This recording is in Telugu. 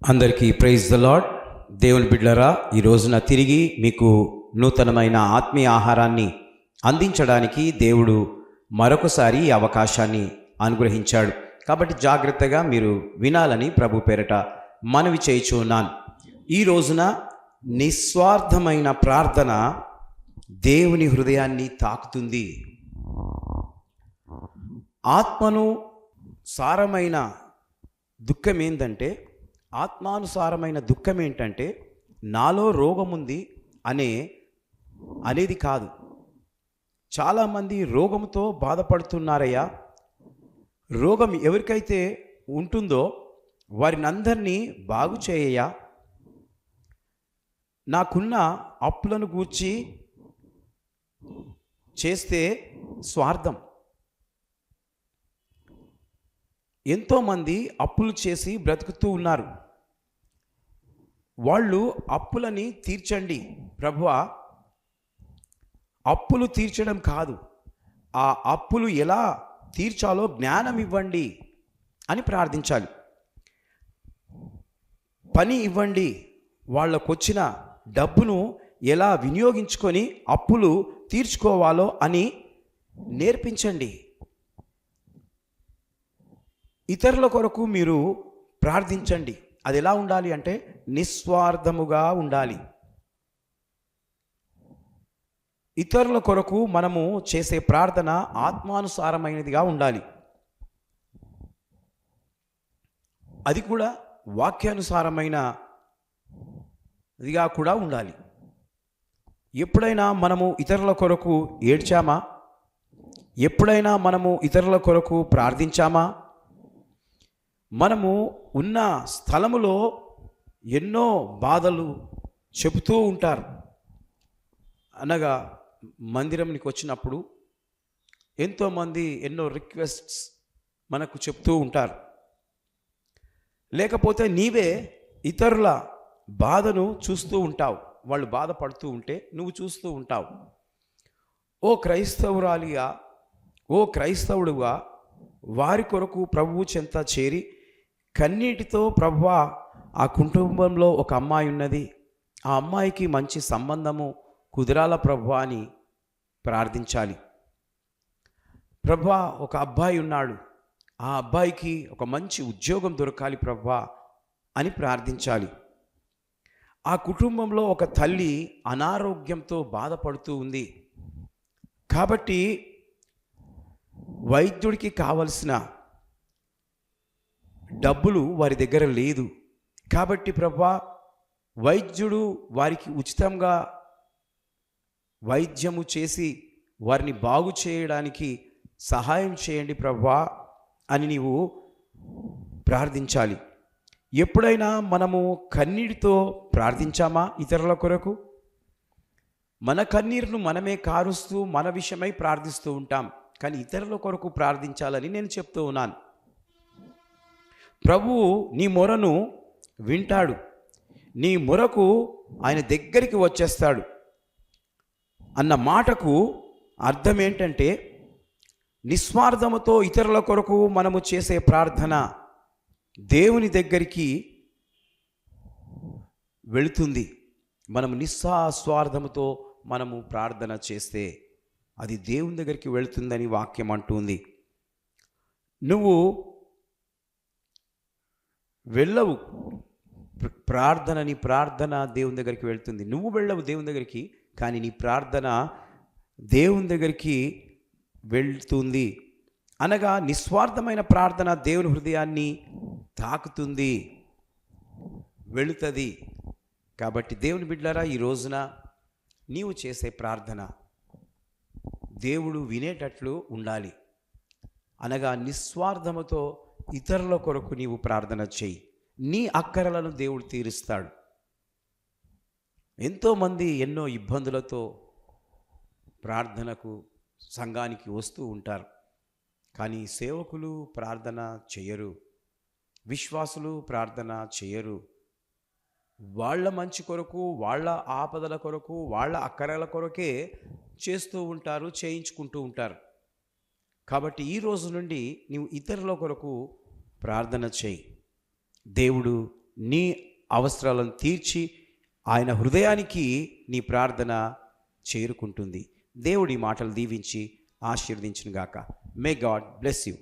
అందరికీ ప్రైజ్ ద లార్డ్. దేవుని బిడ్డలారా, ఈ రోజున తిరిగి మీకు నూతనమైన ఆత్మీయ ఆహారాన్ని అందించడానికి దేవుడు మరొకసారి ఈ అవకాశాన్ని అనుగ్రహించాడు. కాబట్టి జాగ్రత్తగా మీరు వినాలని ప్రభు పేరట మనవి చేయుచున్నాను. ఈ రోజున నిస్వార్థమైన ప్రార్థన దేవుని హృదయాన్ని తాకుతుంది. ఆత్మను సారమైన దుఃఖం ఏంటంటే, ఆత్మానుసారమైన దుఃఖం ఏంటంటే నాలో రోగముంది అనేది కాదు. చాలామంది రోగంతో బాధపడుతున్నారయ్యా. రోగం ఎవరికైతే ఉంటుందో వారిని అందరినీ బాగు చేయయ్యా. నాకున్న అప్పులను గూర్చి చేస్తే స్వార్థం. ఎంతోమంది అప్పులు చేసి బ్రతుకుతూ ఉన్నారు. వాళ్ళు అప్పులని తీర్చండి ప్రభువా, అప్పులు తీర్చడం కాదు, ఆ అప్పులు ఎలా తీర్చాలో జ్ఞానం ఇవ్వండి అని ప్రార్థించాలి. పని ఇవ్వండి, వాళ్ళకొచ్చిన డబ్బును ఎలా వినియోగించుకొని అప్పులు తీర్చుకోవాలో అని నేర్పించండి. ఇతరుల కొరకు మీరు ప్రార్థించండి. అది ఎలా ఉండాలి అంటే నిస్వార్థముగా ఉండాలి. ఇతరుల కొరకు మనము చేసే ప్రార్థన ఆత్మానుసారమైనదిగా ఉండాలి. అది కూడా వాక్యానుసారమైనదిగా కూడా ఉండాలి. ఎప్పుడైనా మనము ఇతరుల కొరకు ఏడ్చామా? ఎప్పుడైనా మనము ఇతరుల కొరకు ప్రార్థించామా? మనము ఉన్న స్థలములో ఎన్నో బాధలు చెబుతూ ఉంటారు. అనగా మందిరంకి వచ్చినప్పుడు ఎంతోమంది ఎన్నో రిక్వెస్ట్స్ మనకు చెప్తూ ఉంటారు. లేకపోతే నీవే ఇతరుల బాధను చూస్తూ ఉంటావు. వాళ్ళు బాధపడుతూ ఉంటే నువ్వు చూస్తూ ఉంటావు. ఓ క్రైస్తవురాలిగా, ఓ క్రైస్తవుడుగా వారి కొరకు ప్రభువు చెంత చేరి కన్నీటితో, ప్రభువా ఆ కుటుంబంలో ఒక అమ్మాయి ఉన్నది, ఆ అమ్మాయికి మంచి సంబంధము కుదిరాల ప్రభువా అని ప్రార్థించాలి. ప్రభువా ఒక అబ్బాయి ఉన్నాడు, ఆ అబ్బాయికి ఒక మంచి ఉద్యోగం దొరకాలి ప్రభువా అని ప్రార్థించాలి. ఆ కుటుంబంలో ఒక తల్లి అనారోగ్యంతో బాధపడుతూ ఉంది. కాబట్టి వైద్యుడికి కావలసిన డబ్బులు వారి దగ్గర లేదు. కాబట్టి ప్రభువా వైద్యుడు వారికి ఉచితంగా వైద్యము చేసి వారిని బాగు చేయడానికి సహాయం చేయండి ప్రభువా అని నీవు ప్రార్థించాలి. ఎప్పుడైనా మనము కన్నీటితో ప్రార్థించామా ఇతరుల కొరకు? మన కన్నీరును మనమే కారుస్తూ మన విషయమై ప్రార్థిస్తూ ఉంటాం, కానీ ఇతరుల కొరకు ప్రార్థించాలని నేను చెప్తూ ఉన్నాను. ప్రభువు నీ మొరను వింటాడు, నీ మొరకు ఆయన దగ్గరికి వచ్చేస్తాడు అన్న మాటకు అర్థం ఏంటంటే, నిస్వార్థముతో ఇతరుల కొరకు మనము చేసే ప్రార్థన దేవుని దగ్గరికి వెళుతుంది. మనము నిస్వార్థముతో మనము ప్రార్థన చేస్తే అది దేవుని దగ్గరికి వెళుతుందని వాక్యం అంటుంది. నువ్వు వెళ్ళవు నీ ప్రార్థన దేవుని దగ్గరికి వెళ్తుంది. నువ్వు వెళ్ళవు దేవుని దగ్గరికి, కానీ నీ ప్రార్థన దేవుని దగ్గరికి వెళ్తుంది. అనగా నిస్వార్థమైన ప్రార్థన దేవుని హృదయాన్ని తాకుతుంది, వెళుతుంది. కాబట్టి దేవుని బిడ్డలారా, ఈ రోజున నీవు చేసే ప్రార్థన దేవుడు వినేటట్లు ఉండాలి. అనగా నిస్వార్థముతో ఇతరుల కొరకు నీవు ప్రార్థన చేయి. నీ అక్కరలను దేవుడు తీరుస్తాడు. ఎంతోమంది ఎన్నో ఇబ్బందులతో ప్రార్థనకు సంఘానికి వస్తూ ఉంటారు, కానీ సేవకులు ప్రార్థన చేయరు, విశ్వాసులు ప్రార్థన చేయరు. వాళ్ళ మంచి కొరకు, వాళ్ళ ఆపదల కొరకు, వాళ్ళ అక్కరల కొరకే చేస్తూ ఉంటారు, చేయించుకుంటూ ఉంటారు. కాబట్టి ఈ రోజు నుండి నీవు ఇతరుల కొరకు ప్రార్థన చేయి. దేవుడు నీ అవసరాలను తీర్చి ఆయన హృదయానికి నీ ప్రార్థన చేరుకుంటుంది. దేవుడి మాటలు దీవించి ఆశీర్వదించును గాక. May God bless you.